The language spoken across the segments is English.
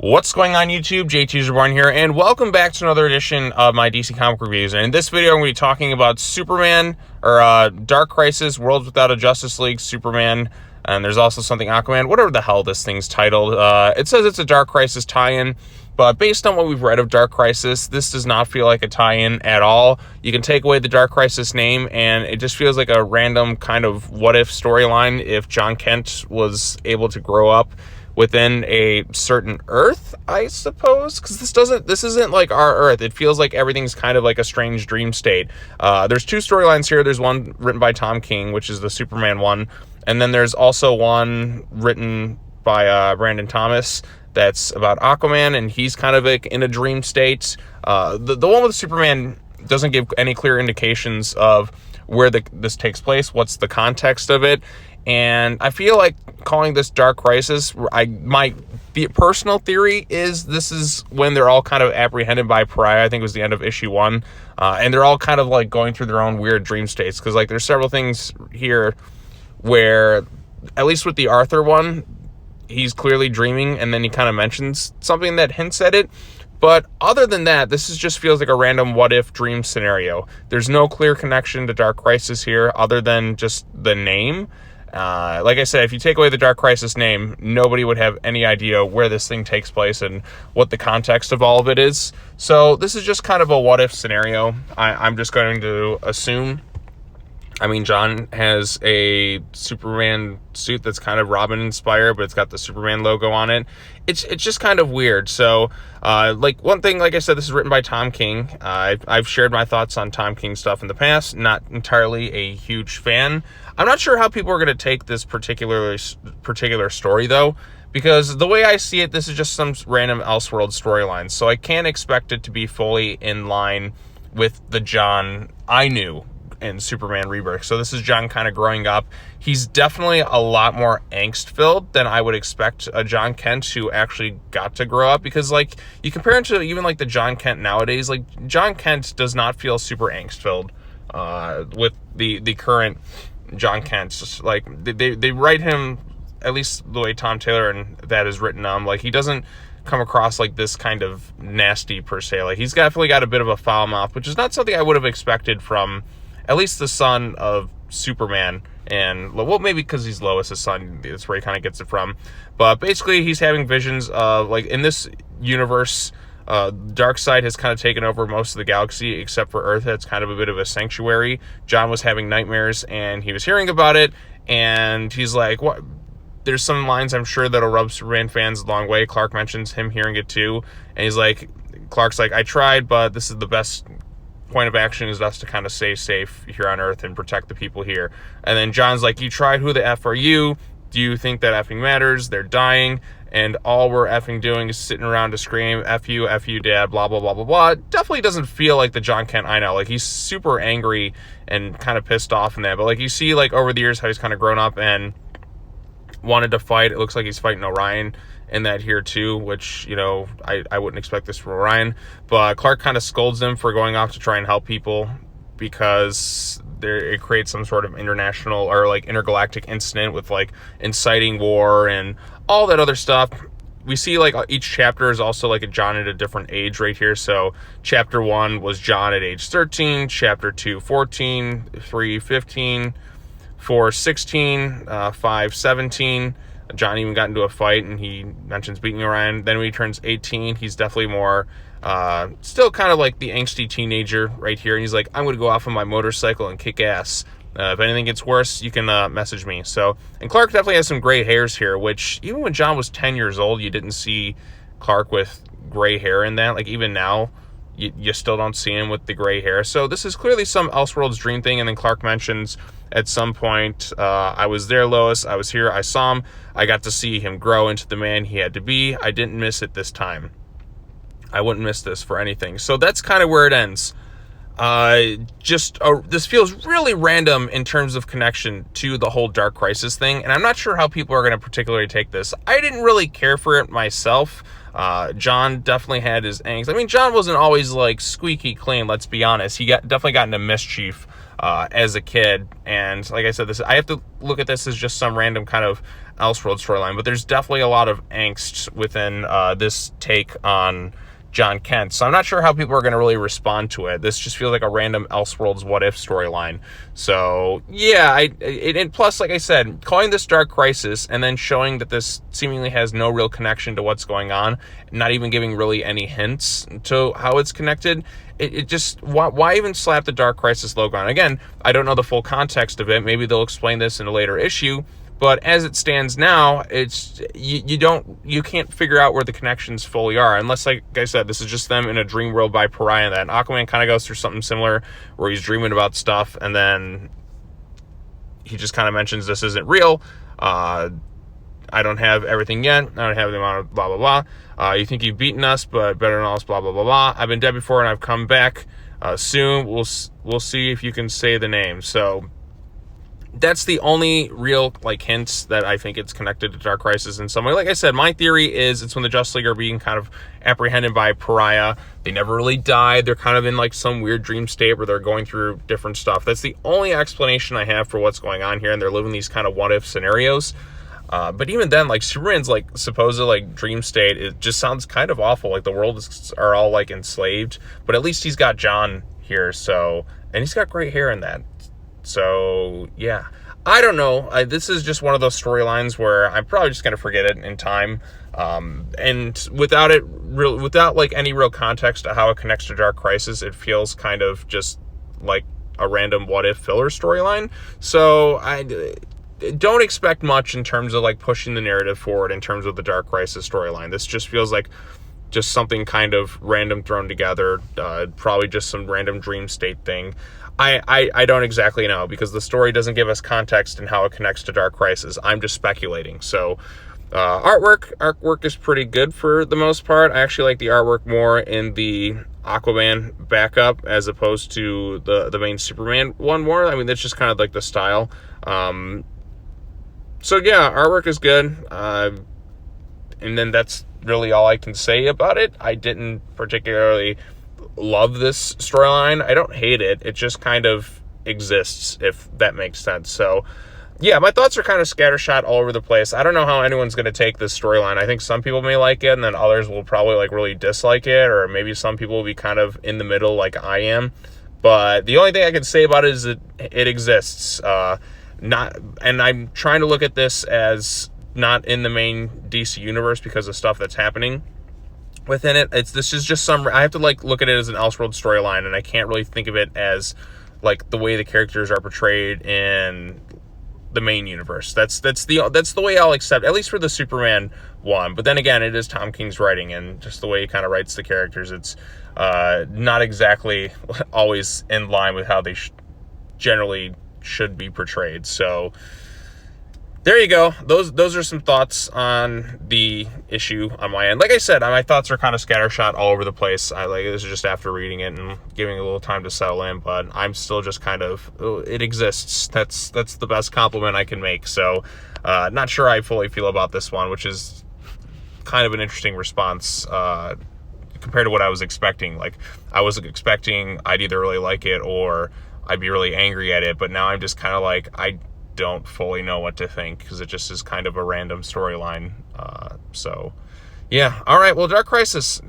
What's going on YouTube? JT's Reborn here, and welcome back to another edition of my DC comic reviews. And in this video, I'm going to be talking about Superman, or Dark Crisis, Worlds Without a Justice League, Superman, and there's also something Aquaman, whatever the hell this thing's titled. It says it's a Dark Crisis tie-in, but based on what we've read of Dark Crisis, this does not feel like a tie-in at all. You can take away the Dark Crisis name, and it just feels like a random kind of what-if storyline if John Kent was able to grow up within a certain Earth, I suppose, because this isn't like our Earth. It feels like everything's kind of like a strange dream state. There's two storylines here. There's one written by Tom King, which is the Superman one, and then there's also one written by Brandon Thomas that's about Aquaman, and he's kind of like in a dream state. The one with Superman doesn't give any clear indications of where this takes place, what's the context of it. And I feel like calling this Dark Crisis, my personal theory is this is when they're all kind of apprehended by Pariah. I think it was the end of issue 1. And they're all kind of like going through their own weird dream states. Because like there's several things here where, at least with the Arthur one, he's clearly dreaming. And then he kind of mentions something that hints at it. But other than that, this just feels like a random what-if dream scenario. There's no clear connection to Dark Crisis here other than just the name. Like I said, if you take away the Dark Crisis name, nobody would have any idea where this thing takes place and what the context of all of it is. So this is just kind of a what-if scenario. I'm just going to assume. I mean, John has a Superman suit that's kind of Robin inspired, but it's got the Superman logo on it. It's just kind of weird. So, like one thing, like I said, this is written by Tom King. I've shared my thoughts on Tom King stuff in the past. Not entirely a huge fan. I'm not sure how people are going to take this particular story though, because the way I see it, this is just some random Elseworld storyline. So I can't expect it to be fully in line with the John I knew in Superman Rebirth. So this is John kind of growing up. He's definitely a lot more angst-filled than I would expect a John Kent who actually got to grow up, because like you compare him to even like the John Kent nowadays, like John Kent does not feel super angst-filled with the current John Kent. Just like they write him, at least the way Tom Taylor and that is written, like he doesn't come across like this kind of nasty per se. Like he's definitely got a bit of a foul mouth, which is not something I would have expected from at least the son of Superman. And well, maybe because he's Lois's son, that's where he kind of gets it from. But basically he's having visions of, like, in this universe, Darkseid has kind of taken over most of the galaxy except for Earth. It's kind of a bit of a sanctuary. John was having nightmares and he was hearing about it, and he's like, what? There's some lines I'm sure that'll rub Superman fans the long way. Clark mentions him hearing it too, and he's like, Clark's like, I tried, but this is the best point of action is us to kind of stay safe here on Earth and protect the people here. And then John's like, you tried, who the F are you? Do you think that effing matters? They're dying, and all we're effing doing is sitting around to scream, F you, dad, blah, blah, blah, blah, blah. Definitely doesn't feel like the John Kent I know. Like, he's super angry and kind of pissed off in that. But, like, you see, like, over the years how he's kind of grown up and wanted to fight. It looks like he's fighting Orion in that here too, which, you know, I wouldn't expect this from Orion. But Clark kind of scolds him for going off to try and help people because it creates some sort of international or like intergalactic incident with like inciting war and all that other stuff. We see like each chapter is also like a John at a different age right here. So chapter 1 was John at age 13, chapter 2 14, 3 15, 4 16, 5 17. John even got into a fight, and he mentions beating Orion. Then when he turns 18, he's definitely more, still kind of like the angsty teenager right here. And he's like, I'm going to go off on my motorcycle and kick ass. If anything gets worse, you can message me. So, and Clark definitely has some gray hairs here, which even when John was 10 years old, you didn't see Clark with gray hair in that. Like even now, you still don't see him with the gray hair. So this is clearly some Elseworlds dream thing. And then Clark mentions at some point, I was there, Lois. I was here. I saw him. I got to see him grow into the man he had to be. I didn't miss it this time. I wouldn't miss this for anything. So that's kind of where it ends. This feels really random in terms of connection to the whole Dark Crisis thing. And I'm not sure how people are going to particularly take this. I didn't really care for it myself. John definitely had his angst. I mean, John wasn't always like squeaky clean, let's be honest. He definitely got into mischief as a kid, and like I said, I have to look at this as just some random kind of Elseworld storyline, but there's definitely a lot of angst within this take on John Kent. So I'm not sure how people are going to really respond to it. This just feels like a random Elseworlds What If storyline. So yeah, and plus, like I said, calling this Dark Crisis and then showing that this seemingly has no real connection to what's going on, not even giving really any hints to how it's connected. It just, why even slap the Dark Crisis logo on? Again, I don't know the full context of it. Maybe they'll explain this in a later issue. But as it stands now, it's you can't figure out where the connections fully are, unless, like I said, this is just them in a dream world by Pariah. That Aquaman kind of goes through something similar, where he's dreaming about stuff, and then he just kind of mentions this isn't real. I don't have everything yet. I don't have the amount of blah blah blah. You think you've beaten us, but better than us. Blah blah blah blah. I've been dead before, and I've come back. Soon we'll see if you can say the name. So that's the only real like hints that I think it's connected to Dark Crisis in some way. Like I said, my theory is it's when the Justice League are being kind of apprehended by Pariah. They never really died. They're kind of in like some weird dream state where they're going through different stuff. That's the only explanation I have for what's going on here, and they're living these kind of what if scenarios. But even then, like Superman's like supposed like dream state, it just sounds kind of awful. Like the world are all like enslaved, but at least he's got John here. So, and he's got great hair in that. So yeah, I don't know. This is just one of those storylines where I'm probably just gonna forget it in time, and without like any real context to how it connects to Dark Crisis, it feels kind of just like a random what if filler storyline. So I don't expect much in terms of like pushing the narrative forward in terms of the Dark Crisis storyline. This just feels like just something kind of random thrown together, probably just some random dream state thing. I don't exactly know, because the story doesn't give us context and how it connects to Dark Crisis. I'm just speculating. So artwork is pretty good for the most part. I actually like the artwork more in the Aquaman backup as opposed to the main Superman one more. I mean, that's just kind of like the style. So yeah, artwork is good. And then that's really all I can say about it. I didn't particularly love this storyline. I don't hate it. It just kind of exists, if that makes sense. So yeah, my thoughts are kind of scattershot all over the place. I don't know how anyone's going to take this storyline. I think some people may like it, and then others will probably like really dislike it, or maybe some people will be kind of in the middle like I am. But the only thing I can say about it is that it exists. And I'm trying to look at this as not in the main DC universe because of stuff that's happening within it. This is just I have to like look at it as an Elseworld storyline, and I can't really think of it as like the way the characters are portrayed in the main universe. That's the way I'll accept, at least for the Superman one. But then again, it is Tom King's writing, and just the way he kind of writes the characters, it's not exactly always in line with how they generally should be portrayed. So there you go. Those are some thoughts on the issue on my end. Like I said, my thoughts are kind of scattershot all over the place. This is just after reading it and giving it a little time to settle in, but I'm still just kind of, it exists. That's the best compliment I can make. So not sure I fully feel about this one, which is kind of an interesting response compared to what I was expecting. Like, I was expecting I'd either really like it or I'd be really angry at it, but now I'm just kind of like, I don't fully know what to think, because it just is kind of a random storyline. So yeah, all right, well, Dark Crisis,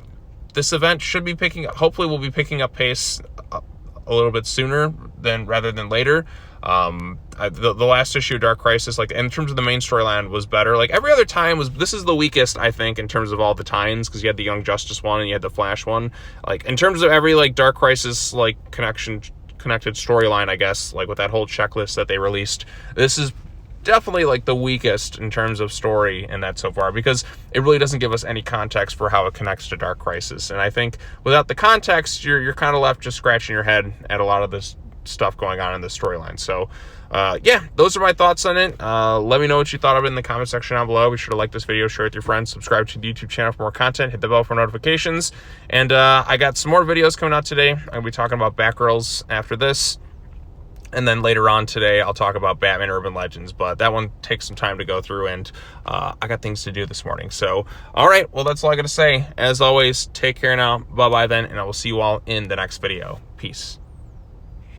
this event should be hopefully we'll be picking up pace a little bit sooner rather than later. The last issue of Dark Crisis, like in terms of the main storyline, was better. Like every other time this is the weakest, I think, in terms of all the tie-ins, because you had the Young Justice one and you had the Flash one. Like in terms of every like Dark Crisis like connected storyline, I guess, like with that whole checklist that they released, this is definitely like the weakest in terms of story in that so far, because it really doesn't give us any context for how it connects to Dark Crisis. And I think without the context, you're kind of left just scratching your head at a lot of this stuff going on in the storyline. So yeah, those are my thoughts on it. Let me know what you thought of it in the comment section down below. Be sure to like this video, share it with your friends, subscribe to the YouTube channel for more content, hit the bell for notifications, and I got some more videos coming out today. I'm gonna be talking about Batgirls after this, And then later on today, I'll talk about Batman Urban Legends, but that one takes some time to go through, and I got things to do this morning. So, all right, well, that's all I got to say. As always, take care now. Bye-bye then, and I will see you all in the next video. Peace.